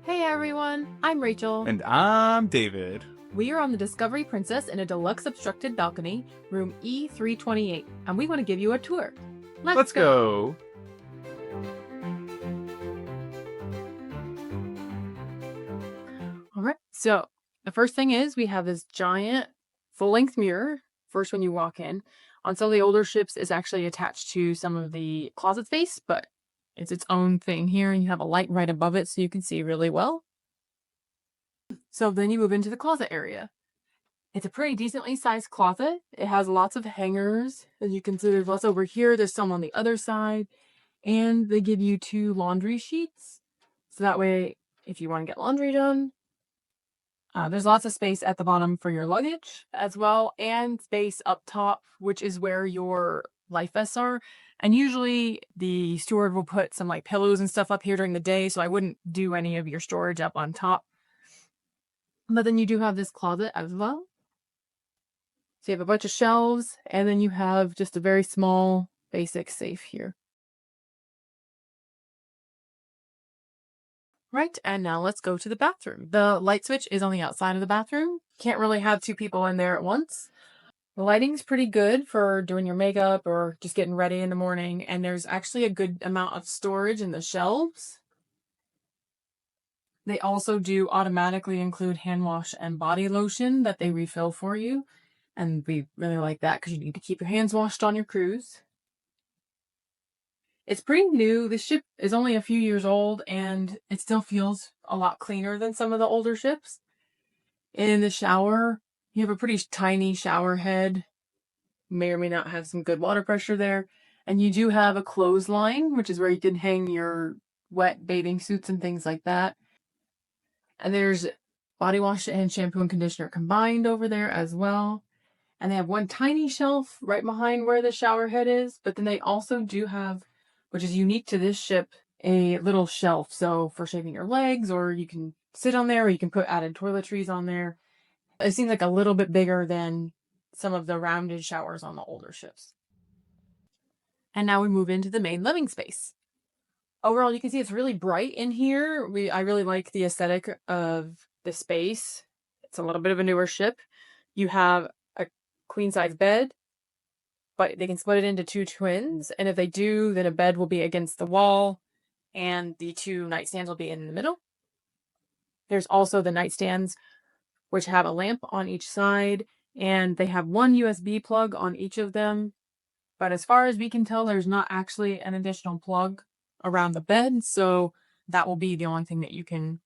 Hey everyone, I'm Rachel. And I'm David. We are on the Discovery Princess in a deluxe obstructed balcony, room E328, and we want to give you a tour. Let's go! Alright, so the first thing is we have this giant full-length mirror, first when you walk in. On some of the older ships, it's actually attached to some of the closet space, but it's its own thing here, and you have a light right above it so you can see really well. So then you move into the closet area. It's a pretty decently sized closet. It has lots of hangers. As you can see, there's lots over here. There's some on the other side. And they give you 2 laundry sheets. So that way, if you want to get laundry done, there's lots of space at the bottom for your luggage as well. And space up top, which is where your life vests are. And usually the steward will put some like pillows and stuff up here during the day. So I wouldn't do any of your storage up on top. But then you do have this closet as well. So you have a bunch of shelves, and then you have just a very small, basic safe here. Right, and now let's go to the bathroom. The light switch is on the outside of the bathroom. Can't really have 2 people in there at once. The lighting's pretty good for doing your makeup or just getting ready in the morning, and there's actually a good amount of storage in the shelves. They also do automatically include hand wash and body lotion that they refill for you. And we really like that because you need to keep your hands washed on your cruise. It's pretty new. This ship is only a few years old and it still feels a lot cleaner than some of the older ships. In the shower, you have a pretty tiny shower head. May or may not have some good water pressure there. And you do have a clothesline, which is where you can hang your wet bathing suits and things like that. And there's body wash and shampoo and conditioner combined over there as well. And they have one tiny shelf right behind where the shower head is. But then they also do have, which is unique to this ship, a little shelf. So for shaving your legs, or you can sit on there, or you can put added toiletries on there. It seems like a little bit bigger than some of the rounded showers on the older ships. And now we move into the main living space. Overall, you can see it's really bright in here. I really like the aesthetic of the space. It's a little bit of a newer ship. You have a queen-size bed, but they can split it into 2 twins. And if they do, then a bed will be against the wall, and the 2 nightstands will be in the middle. There's also the nightstands, which have a lamp on each side, and they have 1 USB plug on each of them. But as far as we can tell, there's not actually an additional plug around the bed, so that will be the only thing that you can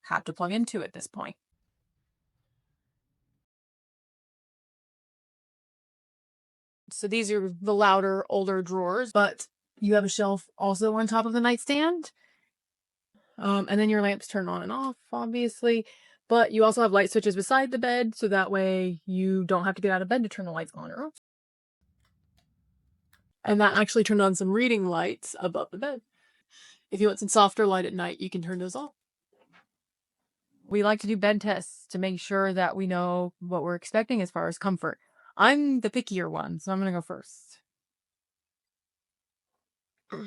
have to plug into at this point. So these are the louder, older drawers, but you have a shelf also on top of the nightstand. And then your lamps turn on and off, obviously. But you also have light switches beside the bed, so that way you don't have to get out of bed to turn the lights on or off. And that actually turned on some reading lights above the bed. If you want some softer light at night, you can turn those off. We like to do bed tests to make sure that we know what we're expecting as far as comfort. I'm the pickier one, so I'm going to go first. A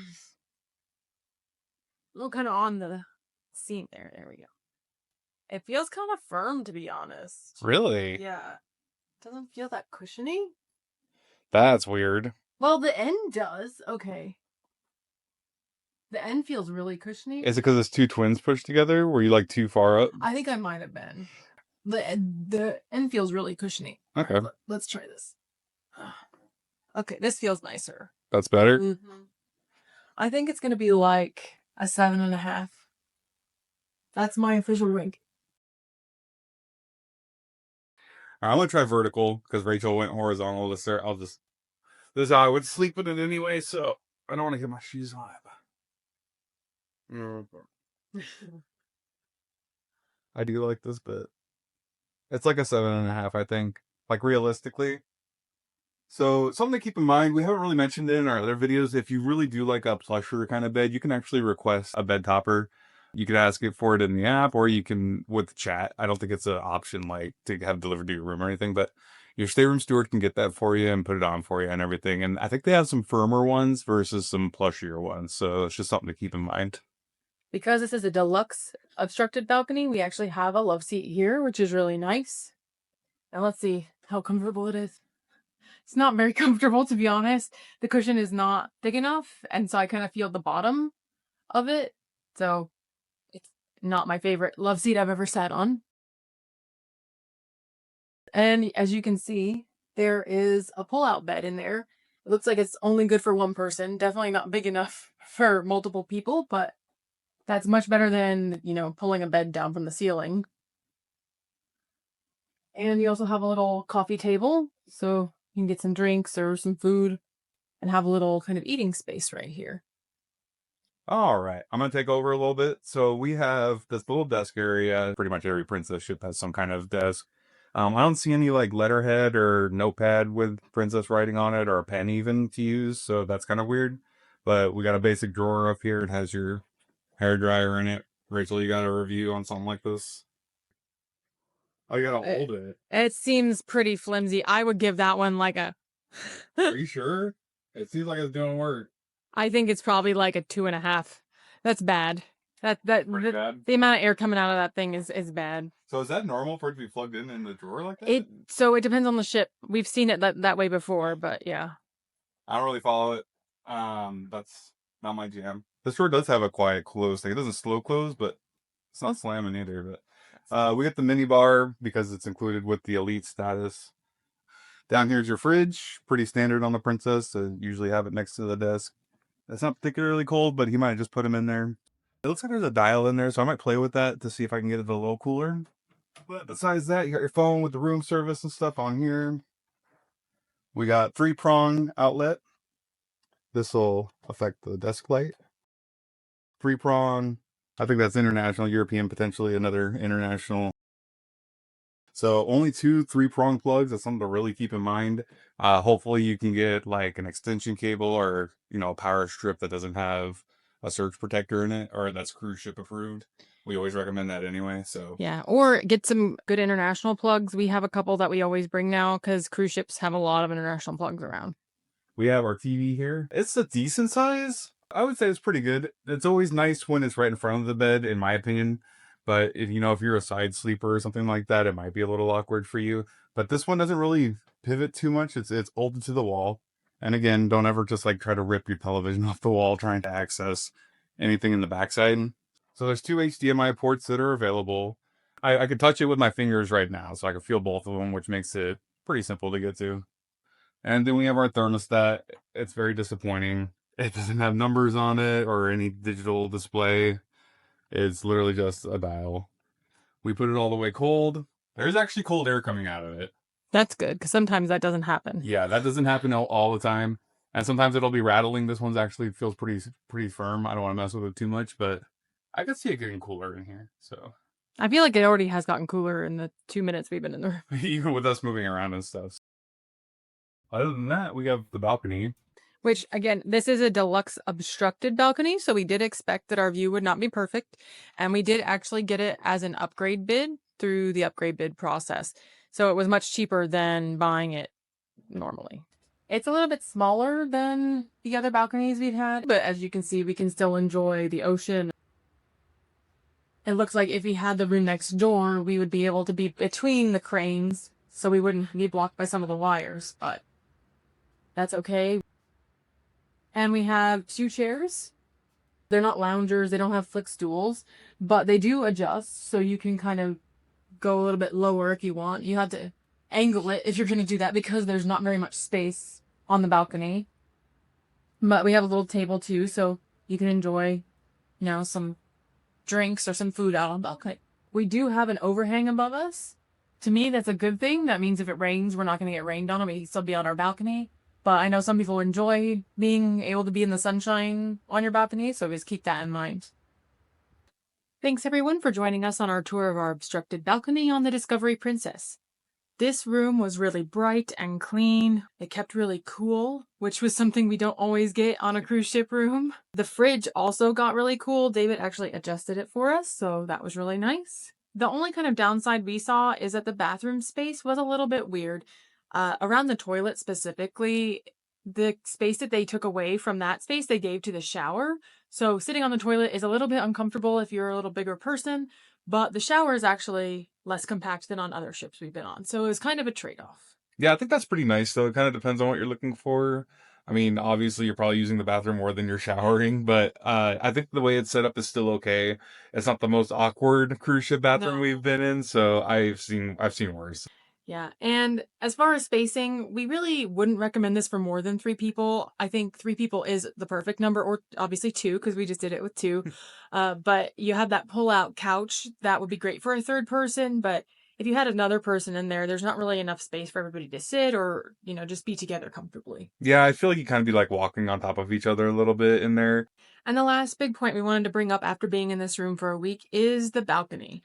little kind of on the seam there. There we go. It feels kind of firm, to be honest. Really? Yeah. Doesn't feel that cushiony. That's weird. Well, the end does. Okay. The end feels really cushiony. Is it because it's 2 twins pushed together? Were you like too far up? I think I might have been. The end feels really cushiony. Okay. Let's try this. Okay, this feels nicer. That's better? Mm-hmm. I think it's going to be like a 7.5. That's my official rank. I'm going to try vertical because Rachel went horizontal. This is how I would sleep in it anyway, so I don't want to get my shoes on. I do like this bit. It's like a 7.5, I think. Like realistically. So something to keep in mind, we haven't really mentioned it in our other videos. If you really do like a plusher kind of bed, you can actually request a bed topper. You could ask it for it in the app, or you can with chat. I don't think it's an option like to have delivered to your room or anything, but your stateroom steward can get that for you and put it on for you and everything. And I think they have some firmer ones versus some plushier ones. So it's just something to keep in mind. Because this is a deluxe obstructed balcony, we actually have a love seat here, which is really nice. And let's see how comfortable it is. It's not very comfortable, to be honest. The cushion is not thick enough, and so I kind of feel the bottom of it. So it's not my favorite love seat I've ever sat on. And as you can see, there is a pull-out bed in there. It looks like it's only good for one person. Definitely not big enough for multiple people, but that's much better than, you know, pulling a bed down from the ceiling. And you also have a little coffee table, so you can get some drinks or some food and have a little kind of eating space right here. All right, I'm gonna take over a little bit. So we have this little desk area. Pretty much every princess ship has some kind of desk. I don't see any like letterhead or notepad with princess writing on it or a pen even to use, so that's kind of weird. But we got a basic drawer up here. It has your hair dryer in it. Rachel, you got a review on something like this? Oh, you gotta hold it. It seems pretty flimsy. I would give that one like a... Are you sure? It seems like it's doing work. I think it's probably like a 2.5. That's bad. Pretty bad. The amount of air coming out of that thing is bad. So is that normal for it to be plugged in the drawer like that? So it depends on the ship. We've seen it that way before, but yeah. I don't really follow it. That's not my jam. This drawer does have a quiet close thing. It doesn't slow close, but it's not slamming either. But we get the mini bar because it's included with the elite status. Down here's your fridge, pretty standard on the Princess. So usually have it next to the desk. It's not particularly cold, but he might just put them in there. It looks like there's a dial in there, so I might play with that to see if I can get it a little cooler. But besides that, you got your phone with the room service and stuff on here. We got 3-prong outlet. This will affect the desk light. 3-prong. I think that's international, European, potentially another international. So only 2 3-prong plugs. That's something to really keep in mind. Hopefully you can get like an extension cable or, you know, a power strip that doesn't have a surge protector in it, or that's cruise ship approved. We always recommend that anyway. So yeah, or get some good international plugs. We have a couple that we always bring now because cruise ships have a lot of international plugs around. We have our TV here. It's a decent size. I would say it's pretty good. It's always nice when it's right in front of the bed, in my opinion. But if you're a side sleeper or something like that, it might be a little awkward for you. But this one doesn't really pivot too much. It's bolted to the wall. And again, don't ever just like try to rip your television off the wall trying to access anything in the backside. So there's 2 HDMI ports that are available. I could touch it with my fingers right now, so I can feel both of them, which makes it pretty simple to get to. And then we have our thermostat. It's very disappointing. It doesn't have numbers on it or any digital display. It's literally just a dial. We put it all the way cold. There's actually cold air coming out of it. That's good, because sometimes that doesn't happen. Yeah, that doesn't happen all the time. And sometimes it'll be rattling. This one's actually feels pretty firm. I don't want to mess with it too much, but I could see it getting cooler in here. So I feel like it already has gotten cooler in the 2 minutes we've been in the room. even with us moving around and stuff. Other than that, we have the balcony. Which, again, this is a deluxe obstructed balcony, so we did expect that our view would not be perfect. And we did actually get it as an upgrade bid through the upgrade bid process. So it was much cheaper than buying it normally. It's a little bit smaller than the other balconies we've had, but as you can see, we can still enjoy the ocean. It looks like if we had the room next door, we would be able to be between the cranes, so we wouldn't be blocked by some of the wires, but that's okay. And we have 2 chairs. They're not loungers, they don't have flick stools, but they do adjust, so you can kind of go a little bit lower if you want. You have to angle it if you're going to do that because there's not very much space on the balcony. But we have a little table too, so you can enjoy, some drinks or some food out on the balcony. We do have an overhang above us. To me, that's a good thing. That means if it rains, we're not going to get rained on and we can still be on our balcony. But I know some people enjoy being able to be in the sunshine on your balcony, so just keep that in mind. Thanks everyone for joining us on our tour of our obstructed balcony on the Discovery Princess. This room was really bright and clean. It kept really cool, which was something we don't always get on a cruise ship room. The fridge also got really cool. David actually adjusted it for us, so that was really nice. The only kind of downside we saw is that the bathroom space was a little bit weird. Around the toilet specifically, the space that they took away from that space they gave to the shower. So sitting on the toilet is a little bit uncomfortable if you're a little bigger person, but the shower is actually less compact than on other ships we've been on. So it was kind of a trade-off. Yeah, I think that's pretty nice though. It kind of depends on what you're looking for. I mean, obviously you're probably using the bathroom more than you're showering, but I think the way it's set up is still okay. It's not the most awkward cruise ship bathroom No. we've been in, so I've seen worse. Yeah. And as far as spacing, we really wouldn't recommend this for more than 3 people. I think 3 people is the perfect number, or obviously 2, because we just did it with 2. But you have that pull-out couch. That would be great for a third person. But if you had another person in there, there's not really enough space for everybody to sit or, just be together comfortably. Yeah, I feel like you kind of be like walking on top of each other a little bit in there. And the last big point we wanted to bring up after being in this room for a week is the balcony.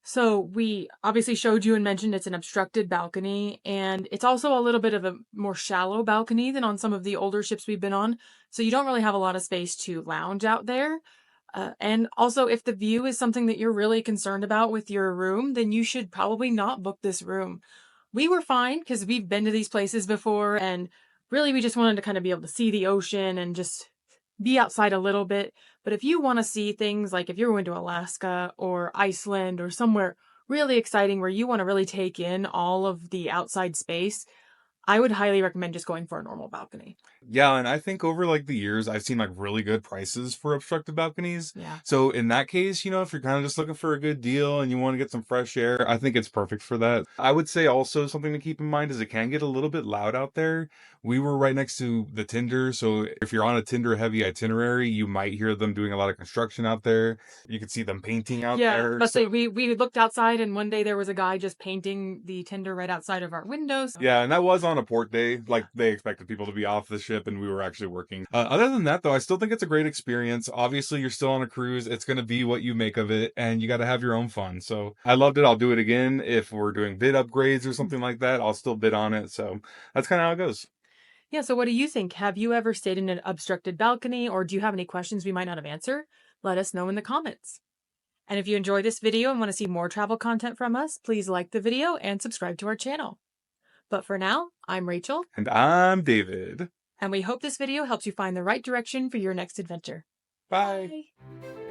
So we obviously showed you and mentioned it's an obstructed balcony, and it's also a little bit of a more shallow balcony than on some of the older ships we've been on. So you don't really have a lot of space to lounge out there. And also, if the view is something that you're really concerned about with your room, then you should probably not book this room. We were fine because we've been to these places before, and really we just wanted to kind of be able to see the ocean and just be outside a little bit. But if you want to see things like if you're going to Alaska or Iceland or somewhere really exciting where you want to really take in all of the outside space, I would highly recommend just going for a normal balcony. Yeah, and I think over like the years, I've seen like really good prices for obstructed balconies. Yeah. So in that case, if you're kind of just looking for a good deal and you want to get some fresh air, I think it's perfect for that. I would say also something to keep in mind is it can get a little bit loud out there. We were right next to the Tinder, so if you're on a Tinder heavy itinerary, you might hear them doing a lot of construction out there. You can see them painting out Yeah, there. but So we looked outside and one day there was a guy just painting the Tinder right outside of our windows. yeah, and that was on a port day. Like they expected people to be off the ship, and we were actually working. Other than that, though, I still think it's a great experience. Obviously, you're still on a cruise. It's going to be what you make of it, and you got to have your own fun. So I loved it. I'll do it again if we're doing bid upgrades or something like that. I'll still bid on it. So that's kind of how it goes. Yeah, so what do you think? Have you ever stayed in an obstructed balcony, or do you have any questions we might not have answered? Let us know in the comments. And if you enjoyed this video and want to see more travel content from us, please like the video and subscribe to our channel. But for now, I'm Rachel. And I'm David. And we hope this video helps you find the right direction for your next adventure. Bye. Bye.